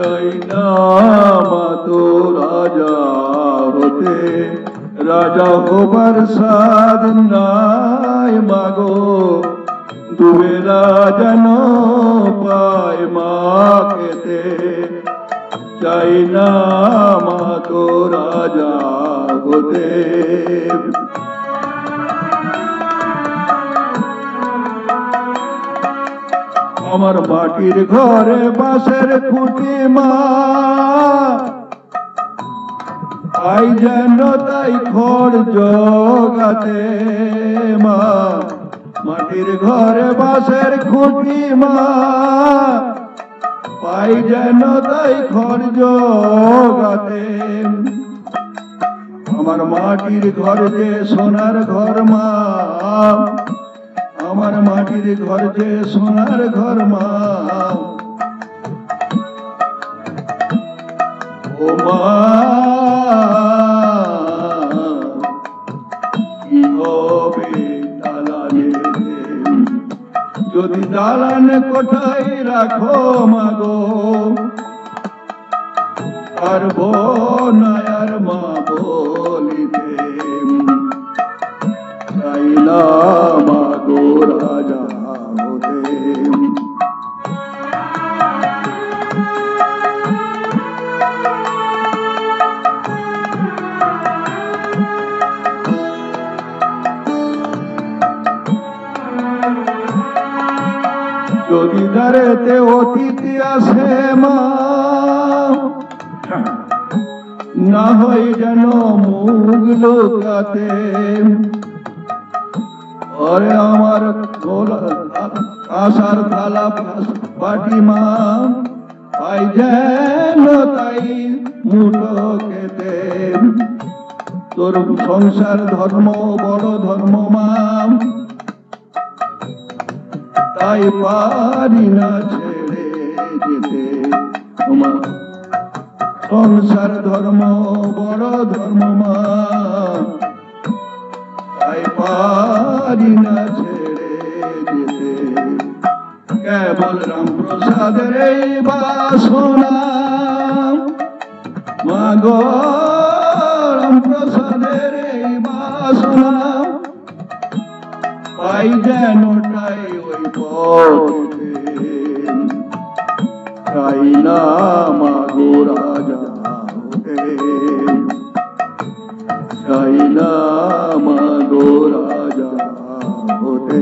চাই না মাতো রাজা হতে, রাজা হবার সাধ নাই মাগো, দুবেলা যেন পায় মা খেতে। চাই না মাতো রাজা হতে। আমার মাটির ঘরে বাঁশের খুঁটি মা, আই যেন তাই খড় জগাতে মা। মাটির ঘরে বাঁশের খুঁটি মা, পাই যেন তাই খড় জগাতে। আমার মাটির ঘর যে সোনার ঘর মা, আমার মাটির ঘর যে সোনার ঘর মা। ও মা কি হবে দালানে, যদি দালান কোঠায় রাখো মাগো, পারবো না আর মা বলিতে। চাই না মাগো রাজা হতে। যদি দ্বারেতে অতিথি আসে মা, না হয় যেন মুখ লুকাতে। ওরে আমার আশার থালা বাটি মা, পাই যেন তাই মুঠো খেতে। তোর সংসার ধর্ম বড় ধর্ম মা, তাই পারি না ছেড়ে যেতে। তোমার সংসার ধর্ম বড় ধর্ম মা, তাই পারি না ছেড়ে যেতে। কেবল রামপ্রসাদের এই বাসনা মাগো, রামপ্রসাদের এই বাসনা, পাই যেন তাই ওই পথে। চাই না মাগো রাজা হতে। চাই না মাগো রাজা হতে।